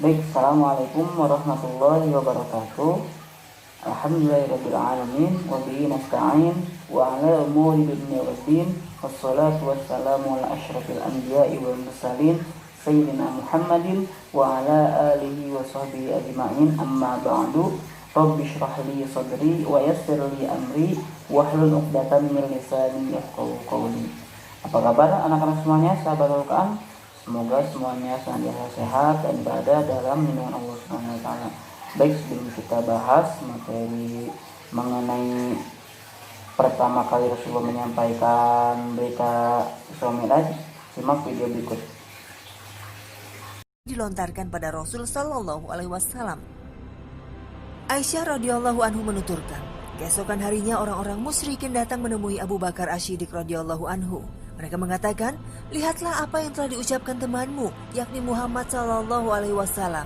Baik, Assalamualaikum warahmatullahi wabarakatuh. Alhamdulillahirabbil alamin wa bihi nasta'in wa ala umuri dunya waddin wassalatu wassalamu ala asyrafil anbiya'i wal mursalin sayyidina Muhammadin wa ala alihi wa sahbihi ajma'in, amma ba'du. Rabbi shrah li sadri wa yassir li amri wahlul 'uqdatam min lisani yafqahu qawli. Apa kabar anak-anak semuanya, sahabat Al-Quran? Semoga semuanya senantiasa sehat dan berada dalam lindungan Allah Subhanahu wa taala. Baik, sebelum kita bahas materi mengenai pertama kali Rasulullah menyampaikan berita Isra Mi'raj, simak video berikut. Dilontarkan pada Rasul Shallallahu Alaihi Wasallam. Aisyah radhiyallahu anhu menuturkan, keesokan harinya orang-orang musyrikin datang menemui Abu Bakar Asy-Siddiq radhiyallahu anhu. Mereka mengatakan, lihatlah apa yang telah diucapkan temanmu, yakni Muhammad Shallallahu Alaihi Wasallam.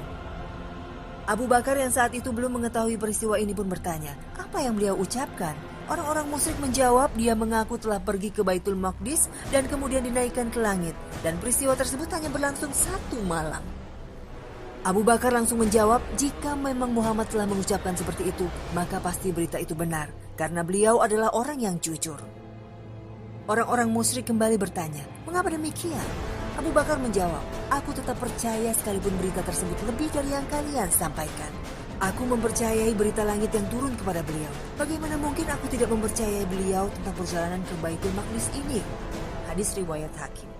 Abu Bakar yang saat itu belum mengetahui peristiwa ini pun bertanya, apa yang beliau ucapkan? Orang-orang musyrik menjawab, dia mengaku telah pergi ke Baitul Maqdis dan kemudian dinaikkan ke langit, dan peristiwa tersebut hanya berlangsung 1 malam. Abu Bakar langsung menjawab, jika memang Muhammad telah mengucapkan seperti itu, maka pasti berita itu benar, karena beliau adalah orang yang jujur. Orang-orang musyrik kembali bertanya, mengapa demikian? Abu Bakar menjawab, aku tetap percaya sekalipun berita tersebut lebih dari yang kalian sampaikan. Aku mempercayai berita langit yang turun kepada beliau. Bagaimana mungkin aku tidak mempercayai beliau tentang perjalanan ke Baitul Maqdis ini? Hadis riwayat Hakim.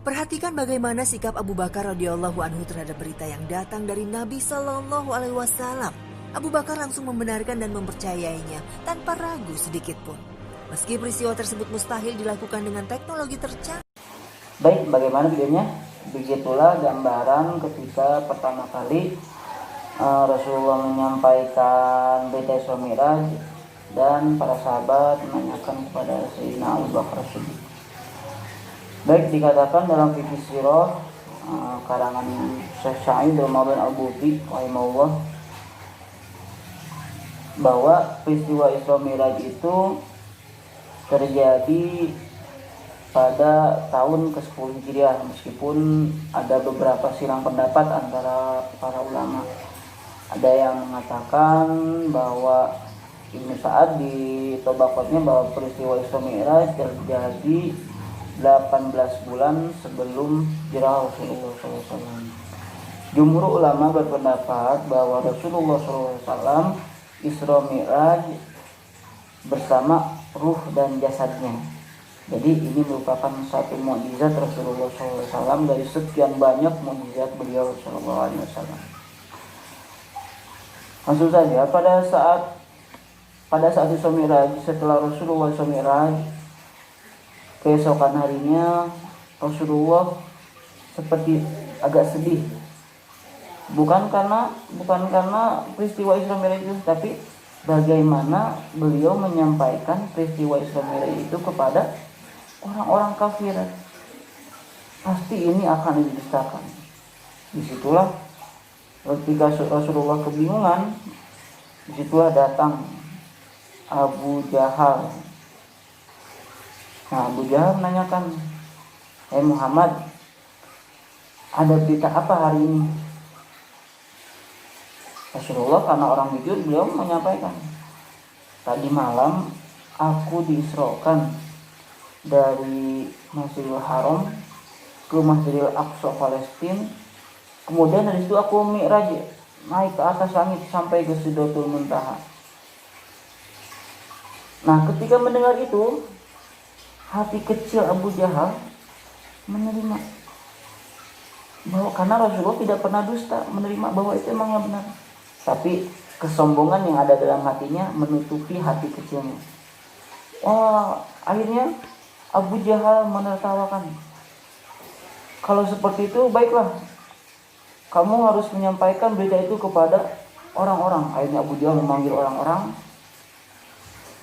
Perhatikan bagaimana sikap Abu Bakar radhiyallahu anhu terhadap berita yang datang dari Nabi Shallallahu Alaihi Wasallam. Abu Bakar langsung membenarkan dan mempercayainya tanpa ragu sedikit pun. Meski peristiwa tersebut mustahil dilakukan dengan teknologi tercanggih. Baik, bagaimana videonya? Begitulah gambaran ketika pertama kali Rasulullah menyampaikan berita Isra Mi'raj dan para sahabat menanyakan kepada Sayyidina Abu Bakar As-Siddiq. Baik, dikatakan dalam fikih sirah karangan Syekh Sa'id Ramadan Al-Buti rahimahullah bahwa peristiwa Isra Mi'raj itu terjadi pada tahun ke-10 Hijriah, meskipun ada beberapa silang pendapat antara para ulama. Ada yang mengatakan bahwa Ibnu Sa'ad di Tabaqatnya bahwa peristiwa Isra Mi'raj terjadi 18 bulan sebelum hijrah Rasulullah SAW. Jumhur ulama berpendapat bahwa Rasulullah SAW Isra Mi'raj bersama ruh dan jasadnya. Jadi ini merupakan satu mukjizat Rasulullah SAW dari sekian banyak mukjizat beliau SAW. Langsung saja pada saat Isra Mi'raj, setelah Rasulullah Isra Mi'raj, keesokan harinya Rasulullah seperti agak sedih. Bukan karena peristiwa Isra Mi'raj itu, tapi bagaimana beliau menyampaikan peristiwa Isra Mi'raj itu kepada orang-orang kafir. Pasti ini akan didustakan. Disitulah ketika Rasulullah kebingungan, disitulah datang Abu Jahal. Nah, Abu Jahal menanyakan, Muhammad, ada berita apa hari ini? Rasulullah karena orang jujur, beliau menyampaikan, tadi malam aku diisrokan dari Masjidil Haram ke Masjidil Aqsa Palestina. Kemudian dari situ aku mi'raj, naik ke atas langit sampai ke Sidratul Muntaha. Nah, ketika mendengar itu, hati kecil Abu Jahal menerima bahwa karena Rasulullah tidak pernah dusta, menerima bahwa itu memang benar. Tapi kesombongan yang ada dalam hatinya menutupi hati kecilnya. Akhirnya Abu Jahal menertawakan. Kalau seperti itu, baiklah, kamu harus menyampaikan berita itu kepada orang-orang. Akhirnya Abu Jahal memanggil orang-orang.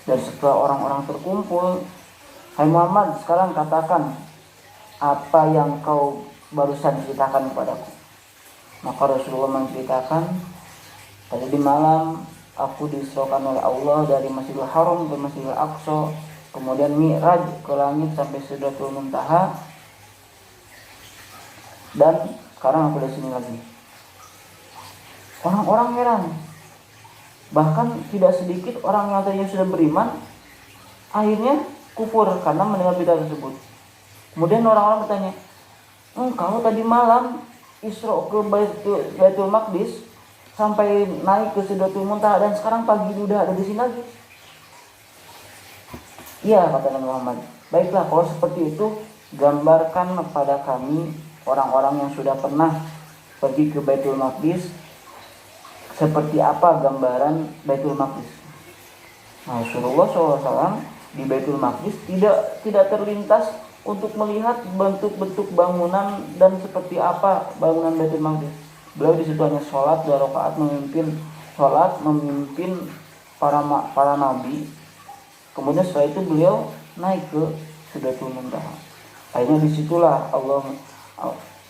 Dan setelah orang-orang terkumpul, hai Muhammad, sekarang katakan apa yang kau barusan ceritakan kepadaku. Maka Rasulullah menceritakan, tadi di malam aku diisrokan oleh Allah dari Masjidil Haram ke Masjidil Aqsa, kemudian mi'raj ke langit sampai Sidratul Muntaha, dan sekarang aku di sini lagi. Orang-orang heran. Bahkan tidak sedikit orang yang tadinya sudah beriman akhirnya kufur karena mendengar berita tersebut. Kemudian orang-orang bertanya, kalau tadi malam Isra ke Baitul Maqdis sampai naik ke Sidratul Muntaha dan sekarang pagi udah ada di sini lagi. Iya, kata Nabi Muhammad. Baiklah, kalau seperti itu gambarkan kepada kami orang-orang yang sudah pernah pergi ke Baitul Maqdis seperti apa gambaran Baitul Maqdis. Nah, Rasulullah SAW di Baitul Maqdis tidak terlintas untuk melihat bentuk-bentuk bangunan dan seperti apa bangunan Baitul Maqdis. Beliau di situ hanya sholat 2 rakaat, memimpin para nabi. Kemudian setelah itu beliau naik ke Sidratul Muntaha. Akhirnya disitulah Allah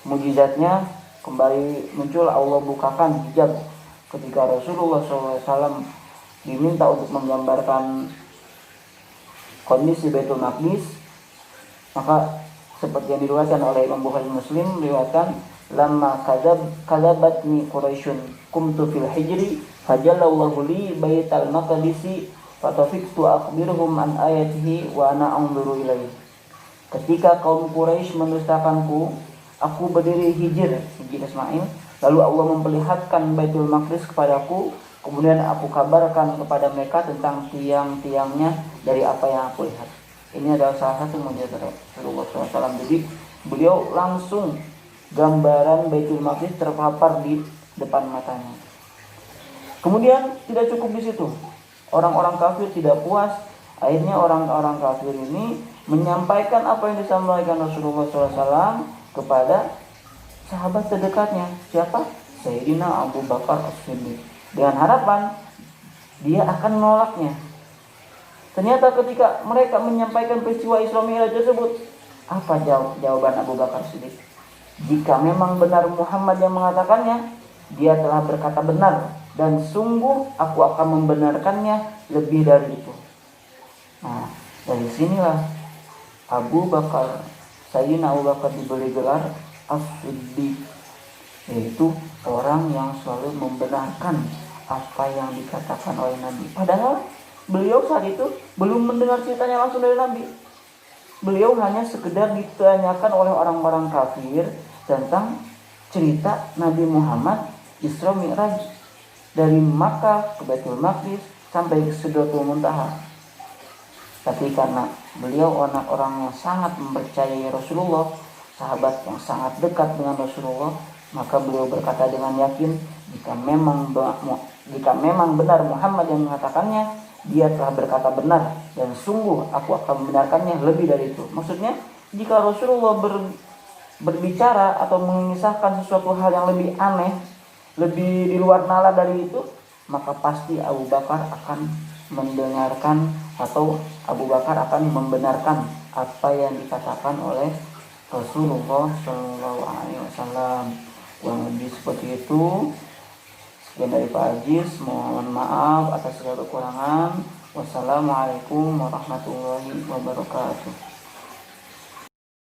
mujizatnya kembali muncul. Allah bukakan hijab ketika Rasulullah SAW diminta untuk menggambarkan kondisi Baitul Maqdis. Maka seperti yang diriwayatkan oleh Imam Bukhari Muslim, meriwayatkan lamma kadzabatni Quraisyun kumtu fil hijri fajallallahu li baital maqdisi fatafiktu akhbiruhum an ayatihi wa ana anzuru ilaihi. Ketika kaum Quraisy mendustakanku, aku berdiri hijr Ismail, lalu Allah memperlihatkan Baitul Maqdis kepadaku, kemudian aku kabarkan kepada mereka tentang tiang-tiangnya dari apa yang aku lihat. Ini adalah salah satu mukjizat Rasulullah SAW. Jadi beliau langsung gambaran Baitul Maqdis terpapar di depan matanya. Kemudian tidak cukup di situ. Orang-orang kafir tidak puas. Akhirnya orang-orang kafir ini menyampaikan apa yang disampaikan Rasulullah SAW kepada sahabat terdekatnya. Siapa? Sayyidina Abu Bakar As-Siddiq. Dengan harapan dia akan menolaknya. Ternyata ketika mereka menyampaikan peristiwa Isra Mi'raj tersebut, apa jawaban Abu Bakar Siddiq? Jika memang benar Muhammad yang mengatakannya, dia telah berkata benar, dan sungguh aku akan membenarkannya lebih dari itu. Nah, dari sinilah Sayyidina Abu Bakar diberi gelar As-Siddiq, yaitu orang yang selalu membenarkan apa yang dikatakan oleh Nabi. Padahal beliau saat itu belum mendengar ceritanya langsung dari Nabi. Beliau hanya sekedar ditanyakan oleh orang-orang kafir tentang cerita Nabi Muhammad Isra Mi'raj dari Makkah ke Baitul Maqdis sampai ke Sidratul Muntaha. Tapi karena beliau orang yang sangat mempercayai Rasulullah, sahabat yang sangat dekat dengan Rasulullah, maka beliau berkata dengan yakin, jika memang benar Muhammad yang mengatakannya, dia telah berkata benar, dan sungguh aku akan membenarkannya lebih dari itu. Maksudnya, jika Rasulullah berbicara atau mengisahkan sesuatu hal yang lebih aneh, lebih di luar nalar dari itu, maka pasti Abu Bakar akan mendengarkan atau Abu Bakar akan membenarkan apa yang dikatakan oleh Rasulullah SAW. Kurang lebih seperti itu. Sekian dari Pak Ajis, mohon maaf atas segala kekurangan. Wassalamualaikum warahmatullahi wabarakatuh.